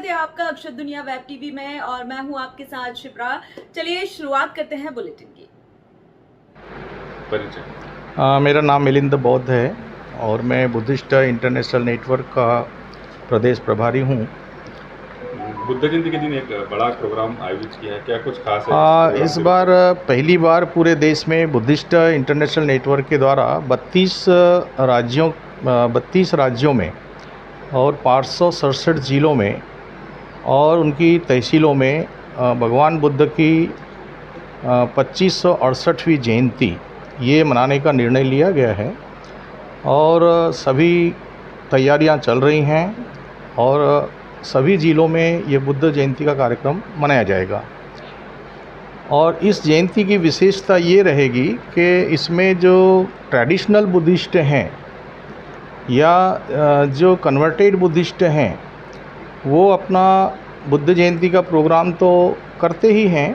स्वागत है आपका अक्षत दुनिया वेब टीवी में और मैं हूं आपके साथ शिप्रा। चलिए शुरुआत करते हैं बुलेटिन की। परिचय। मेरा नाम मिलिंद बौद्ध है और मैं बुद्धिस्ट इंटरनेशनल नेटवर्क का प्रदेश प्रभारी हूँ। बुद्ध जयंती के दिन एक बड़ा प्रोग्राम आयोजित किया है, क्या कुछ खास है? इस बार पहली बार पूरे देश में बुद्धिस्ट इंटरनेशनल नेटवर्क के द्वारा 32 राज्यों में और 567 ज़िलों में और उनकी तहसीलों में भगवान बुद्ध की 2568वीं जयंती ये मनाने का निर्णय लिया गया है और सभी तैयारियां चल रही हैं और सभी ज़िलों में ये बुद्ध जयंती का कार्यक्रम मनाया जाएगा। और इस जयंती की विशेषता ये रहेगी कि इसमें जो ट्रेडिशनल बुद्धिस्ट हैं या जो कन्वर्टेड बुद्धिस्ट हैं वो अपना बुद्ध जयंती का प्रोग्राम तो करते ही हैं,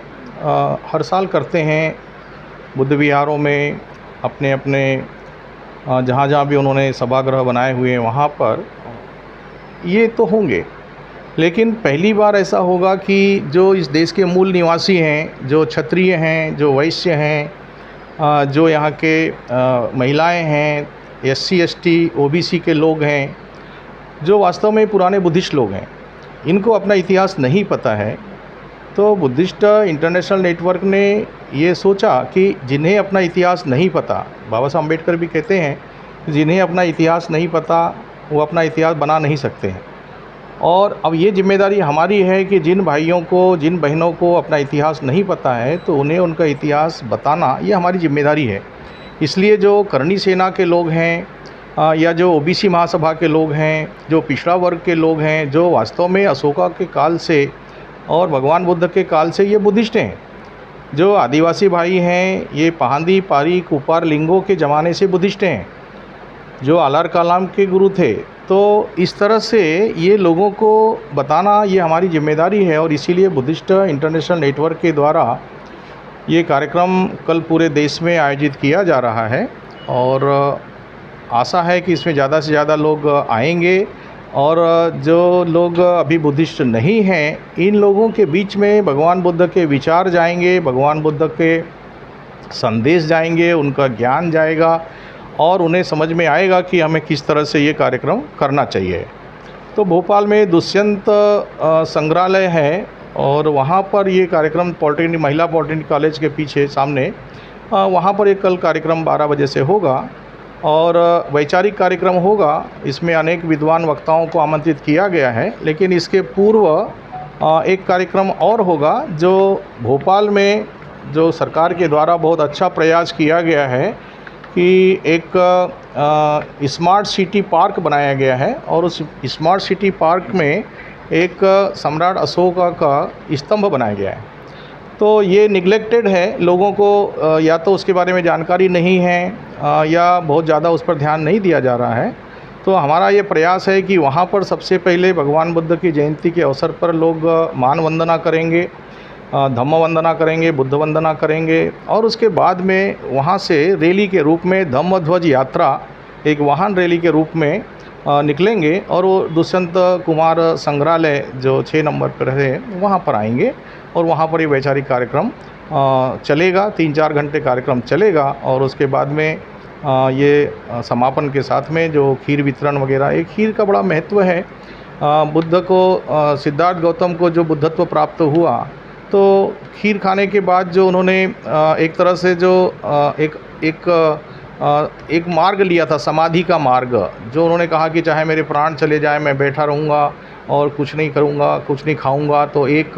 हर साल करते हैं बुद्ध विहारों में अपने अपने जहाँ जहाँ भी उन्होंने सभागृह बनाए हुए हैं वहाँ पर ये तो होंगे। लेकिन पहली बार ऐसा होगा कि जो इस देश के मूल निवासी हैं, जो क्षत्रिय हैं, जो वैश्य हैं, जो यहाँ के महिलाएं हैं, SC ST OBC के लोग हैं, जो वास्तव में पुराने बुद्धिस्ट लोग हैं, इनको अपना इतिहास नहीं पता है। तो बुद्धिस्ट इंटरनेशनल नेटवर्क ने ये सोचा कि जिन्हें अपना इतिहास नहीं पता, बाबा साहब अम्बेडकर भी कहते हैं जिन्हें अपना इतिहास नहीं पता वो अपना इतिहास बना नहीं सकते हैं। और अब ये जिम्मेदारी हमारी है कि जिन भाइयों को, जिन बहनों को अपना इतिहास नहीं पता है तो उन्हें उनका इतिहास बताना ये हमारी जिम्मेदारी है। इसलिए जो करणी सेना के लोग हैं या जो OBC महासभा के लोग हैं, जो पिछड़ा वर्ग के लोग हैं, जो वास्तव में अशोका के काल से और भगवान बुद्ध के काल से ये बुद्धिस्ट हैं, जो आदिवासी भाई हैं ये पहांदी, पारी, कुपार, लिंगो के ज़माने से बुद्धिस्ट हैं, जो आलार कालाम के गुरु थे। तो इस तरह से ये लोगों को बताना ये हमारी जिम्मेदारी है और इसीलिए बुद्धिस्ट इंटरनेशनल नेटवर्क के द्वारा ये कार्यक्रम कल पूरे देश में आयोजित किया जा रहा है और आशा है कि इसमें ज़्यादा से ज़्यादा लोग आएंगे और जो लोग अभी बुद्धिस्ट नहीं हैं इन लोगों के बीच में भगवान बुद्ध के विचार जाएंगे, भगवान बुद्ध के संदेश जाएंगे, उनका ज्ञान जाएगा और उन्हें समझ में आएगा कि हमें किस तरह से ये कार्यक्रम करना चाहिए। तो भोपाल में दुष्यंत संग्रहालय है और वहाँ पर ये कार्यक्रम पॉलिटेक्निक, महिला पॉलिटेक्निक कॉलेज के पीछे सामने वहाँ पर एक कल कार्यक्रम 12 बजे से होगा और वैचारिक कार्यक्रम होगा। इसमें अनेक विद्वान वक्ताओं को आमंत्रित किया गया है। लेकिन इसके पूर्व एक कार्यक्रम और होगा जो भोपाल में जो सरकार के द्वारा बहुत अच्छा प्रयास किया गया है कि एक स्मार्ट सिटी पार्क बनाया गया है और उस स्मार्ट सिटी पार्क में एक सम्राट अशोका का स्तंभ बनाया गया है। तो ये निगलेक्टेड है, लोगों को या तो उसके बारे में जानकारी नहीं है या बहुत ज़्यादा उस पर ध्यान नहीं दिया जा रहा है। तो हमारा ये प्रयास है कि वहाँ पर सबसे पहले भगवान बुद्ध की जयंती के अवसर पर लोग मान वंदना करेंगे, धम्म वंदना करेंगे, बुद्ध वंदना करेंगे और उसके बाद में वहाँ से रैली के रूप में धम्म ध्वज यात्रा, एक वाहन रैली के रूप में निकलेंगे और वो दुष्यंत कुमार संग्रहालय जो 6 नंबर पर है वहाँ पर आएंगे और वहाँ पर ये वैचारिक कार्यक्रम चलेगा। 3-4 घंटे कार्यक्रम चलेगा और उसके बाद में ये समापन के साथ में जो खीर वितरण वगैरह, एक खीर का बड़ा महत्व है। बुद्ध को, सिद्धार्थ गौतम को जो बुद्धत्व प्राप्त हुआ तो खीर खाने के बाद जो उन्होंने एक तरह से जो एक मार्ग लिया था, समाधि का मार्ग, जो उन्होंने कहा कि चाहे मेरे प्राण चले जाए मैं बैठा रहूँगा और कुछ नहीं करूँगा, कुछ नहीं खाऊँगा। तो एक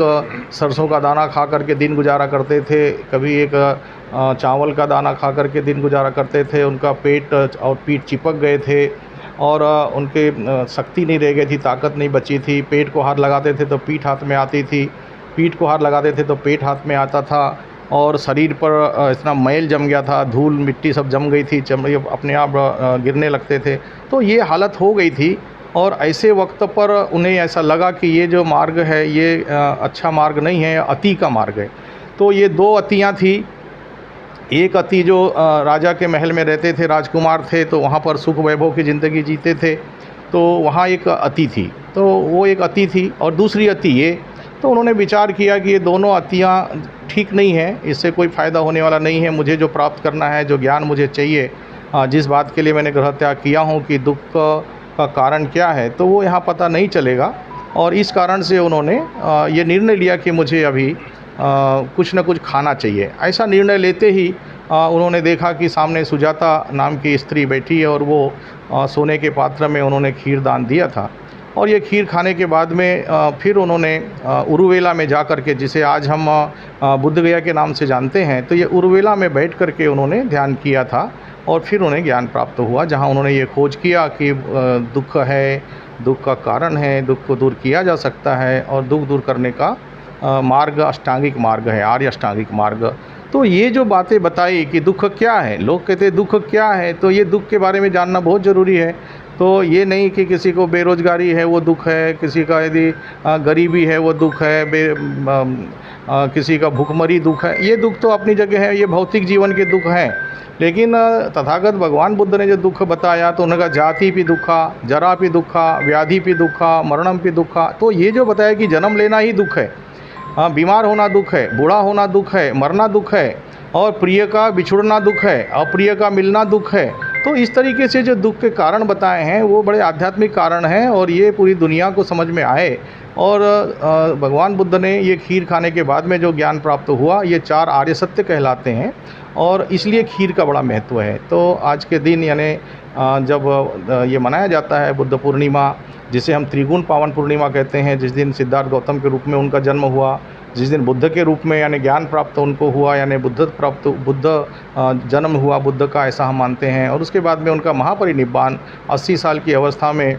सरसों का दाना खा करके दिन गुजारा करते थे, कभी एक चावल का दाना खा करके दिन गुजारा करते थे। उनका पेट और पीठ चिपक गए थे और उनके शक्ति नहीं रह गई थी, ताकत नहीं बची थी। पेट को हाथ लगाते थे तो पीठ हाथ में आती थी, पीठ को हाथ लगाते थे तो पेट हाथ में आता था और शरीर पर इतना मैल जम गया था, धूल मिट्टी सब जम गई थी, चमड़ी अपने आप गिरने लगते थे। तो ये हालत हो गई थी और ऐसे वक्त पर उन्हें ऐसा लगा कि ये जो मार्ग है ये अच्छा मार्ग नहीं है, अति का मार्ग है। तो ये 2 अतियाँ थी। एक अति जो राजा के महल में रहते थे, राजकुमार थे, तो वहाँ पर सुख वैभव की ज़िंदगी जीते थे तो वहाँ एक अति थी, तो वो एक अति थी और दूसरी अति ये, तो उन्होंने विचार किया कि ये दोनों अतियाँ ठीक नहीं हैं, इससे कोई फ़ायदा होने वाला नहीं है। मुझे जो प्राप्त करना है, जो ज्ञान मुझे चाहिए, जिस बात के लिए मैंने ग्रह त्याग किया हूँ कि दुख का कारण क्या है, तो वो यहाँ पता नहीं चलेगा। और इस कारण से उन्होंने ये निर्णय लिया कि मुझे अभी कुछ न कुछ खाना चाहिए। ऐसा निर्णय लेते ही उन्होंने देखा कि सामने सुजाता नाम की स्त्री बैठी है और वो सोने के पात्र में उन्होंने खीर दान दिया था। और ये खीर खाने के बाद में फिर उन्होंने उरुवेला में जा कर के, जिसे आज हम बुद्ध गया के नाम से जानते हैं, तो ये उरुवेला में बैठ कर के उन्होंने ध्यान किया था और फिर उन्हें ज्ञान प्राप्त हुआ, जहाँ उन्होंने ये खोज किया कि दुख है, दुख का कारण है, दुख को दूर किया जा सकता है और दुख दूर करने का मार्ग अष्टांगिक मार्ग है, आर्य अष्टांगिक मार्ग। तो ये जो बातें बताई कि दुख क्या है, लोग कहते हैं दुख क्या है, तो ये दुख के बारे में जानना बहुत ज़रूरी है। तो ये नहीं कि किसी को बेरोज़गारी है वो दुख है, किसी का यदि गरीबी है वो दुख है, किसी का भूखमरी दुख है, ये दुख तो अपनी जगह है, ये भौतिक जीवन के दुख हैं। लेकिन तथागत भगवान बुद्ध ने जो दुख बताया तो उन्होंने कहा जाति भी दुखा, जरा भी दुखा, व्याधि भी दुखा, मरणम भी दुखा। तो ये जो बताया कि जन्म लेना ही दुख है, बीमार होना दुख है, बूढ़ा होना दुख है, मरना दुख है, और प्रिय का बिछुड़ना दुख है, अप्रिय का मिलना दुख है। तो इस तरीके से जो दुख के कारण बताए हैं वो बड़े आध्यात्मिक कारण हैं और ये पूरी दुनिया को समझ में आए। और भगवान बुद्ध ने ये खीर खाने के बाद में जो ज्ञान प्राप्त हुआ, ये 4 आर्य सत्य कहलाते हैं और इसलिए खीर का बड़ा महत्व है। तो आज के दिन यानी जब ये मनाया जाता है बुद्ध पूर्णिमा, जिसे हम त्रिगुण पावन पूर्णिमा कहते हैं, जिस दिन सिद्धार्थ गौतम के रूप में उनका जन्म हुआ, जिस दिन बुद्ध के रूप में यानी ज्ञान प्राप्त उनको हुआ, यानी बुद्ध जन्म हुआ बुद्ध का, ऐसा हम मानते हैं। और उसके बाद में उनका महापरिनिब्बान 80 साल की अवस्था में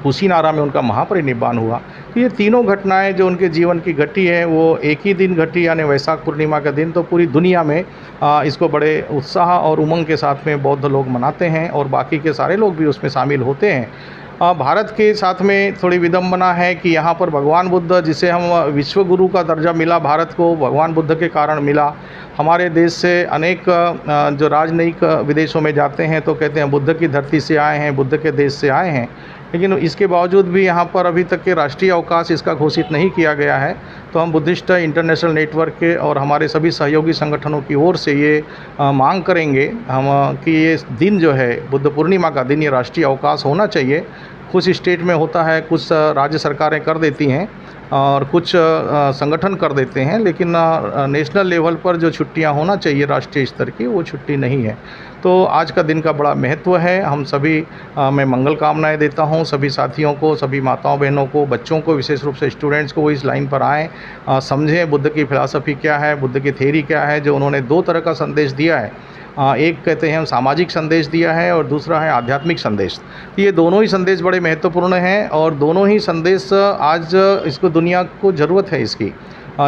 कुशीनारा में उनका महापरिनिब्बान हुआ। तो ये तीनों घटनाएं जो उनके जीवन की घटी है वो एक ही दिन घटी, यानी वैशाख पूर्णिमा का दिन। तो पूरी दुनिया में इसको बड़े उत्साह और उमंग के साथ में बौद्ध लोग मनाते हैं और बाकी के सारे लोग भी उसमें शामिल होते हैं। भारत के साथ में थोड़ी विडंबना है कि यहाँ पर भगवान बुद्ध, जिसे हम विश्व गुरु का दर्जा मिला भारत को, भगवान बुद्ध के कारण मिला। हमारे देश से अनेक जो राजनयिक विदेशों में जाते हैं तो कहते हैं बुद्ध की धरती से आए हैं, बुद्ध के देश से आए हैं, लेकिन इसके बावजूद भी यहाँ पर अभी तक के राष्ट्रीय अवकाश इसका घोषित नहीं किया गया है। तो हम बुद्धिस्ट इंटरनेशनल नेटवर्क के और हमारे सभी सहयोगी संगठनों की ओर से ये मांग करेंगे हम कि ये दिन जो है बुद्ध पूर्णिमा का दिन, ये राष्ट्रीय अवकाश होना चाहिए। कुछ स्टेट में होता है, कुछ राज्य सरकारें कर देती हैं और कुछ संगठन कर देते हैं, लेकिन नेशनल लेवल पर जो छुट्टियां होना चाहिए राष्ट्रीय स्तर की, वो छुट्टी नहीं है। तो आज का दिन का बड़ा महत्व है। हम सभी मैं मंगल कामनाएं देता हूं सभी साथियों को, सभी माताओं बहनों को, बच्चों को, विशेष रूप से स्टूडेंट्स को, वो इस लाइन पर आएँ, समझें बुद्ध की फ़िलासफ़ी क्या है, बुद्ध की थ्योरी क्या है। जो उन्होंने 2 तरह का संदेश दिया है, एक कहते हैं हम सामाजिक संदेश दिया है और दूसरा है आध्यात्मिक संदेश। ये दोनों ही संदेश बड़े महत्वपूर्ण हैं और दोनों ही संदेश आज इसको दुनिया को ज़रूरत है इसकी,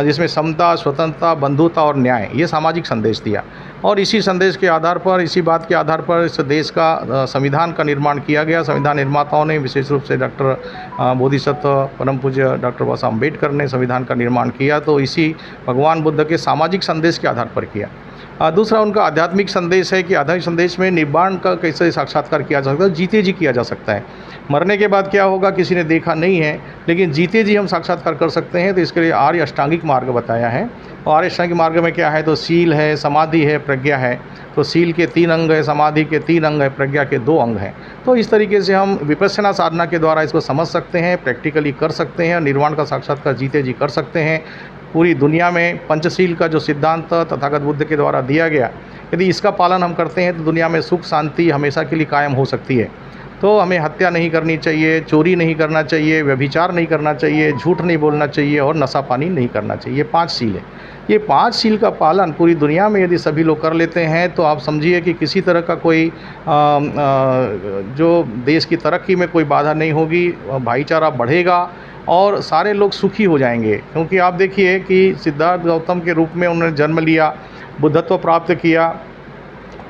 जिसमें समता, स्वतंत्रता, बंधुता और न्याय, ये सामाजिक संदेश दिया। और इसी संदेश के आधार पर, इसी बात के आधार पर इस देश का संविधान का निर्माण किया गया। संविधान निर्माताओं ने, विशेष रूप से डॉक्टर बोधिसत्व परम पूज्य डॉक्टर बाबा साहब अम्बेडकर ने संविधान का निर्माण किया, तो इसी भगवान बुद्ध के सामाजिक संदेश के आधार पर किया। दूसरा उनका आध्यात्मिक संदेश है कि आध्यात्मिक संदेश में निब्बाण का कैसे साक्षात्कार किया जा सकता है, जीते जी किया जा सकता है। मरने के बाद क्या होगा किसी ने देखा नहीं है, लेकिन जीते जी हम साक्षात्कार कर सकते हैं। तो इसके लिए आर्य अष्टांगिक मार्ग बताया है। और आर्य अष्टांगिक मार्ग में क्या है, तो सील है, समाधि है, प्रज्ञा है। तो सील के 3 अंग है, समाधि के 3 अंग है, प्रज्ञा के 2 अंग हैं। तो इस तरीके से हम विपश्यना साधना के द्वारा इसको समझ सकते हैं, प्रैक्टिकली कर सकते हैं, निर्वाण का साक्षात्कार जीते जी कर सकते हैं। पूरी दुनिया में पंचशील का जो सिद्धांत तथागत बुद्ध के द्वारा दिया गया, यदि इसका पालन हम करते हैं तो दुनिया में सुख शांति हमेशा के लिए कायम हो सकती है। तो हमें हत्या नहीं करनी चाहिए, चोरी नहीं करना चाहिए, व्यभिचार नहीं करना चाहिए, झूठ नहीं बोलना चाहिए और नशा पानी नहीं करना चाहिए। ये 5 शील है। ये 5 शील का पालन पूरी दुनिया में यदि सभी लोग कर लेते हैं तो आप समझिए कि किसी तरह का कोई जो देश की तरक्की में कोई बाधा नहीं होगी, भाईचारा बढ़ेगा और सारे लोग सुखी हो जाएंगे। क्योंकि आप देखिए कि सिद्धार्थ गौतम के रूप में उन्होंने जन्म लिया, बुद्धत्व प्राप्त किया,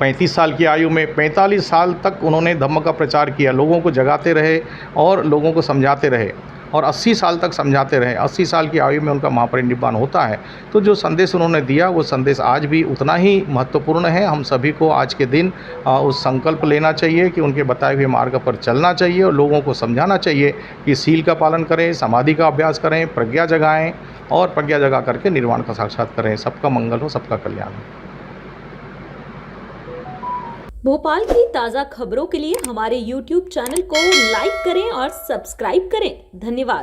35 साल की आयु में 45 साल तक उन्होंने धम्म का प्रचार किया, लोगों को जगाते रहे और लोगों को समझाते रहे। और 80 साल तक समझाते रहे, 80 साल की आयु में उनका महापरिनिर्वाण होता है। तो जो संदेश उन्होंने दिया वो संदेश आज भी उतना ही महत्वपूर्ण है। हम सभी को आज के दिन उस संकल्प लेना चाहिए कि उनके बताए हुए मार्ग पर चलना चाहिए और लोगों को समझाना चाहिए कि शील का पालन करें, समाधि का अभ्यास करें, प्रज्ञा जगाएं और प्रज्ञा जगा करके निर्वाण का साक्षात करें। सबका मंगल हो, सबका कल्याण हो। भोपाल की ताज़ा खबरों के लिए हमारे YouTube चैनल को लाइक करें और सब्सक्राइब करें। धन्यवाद।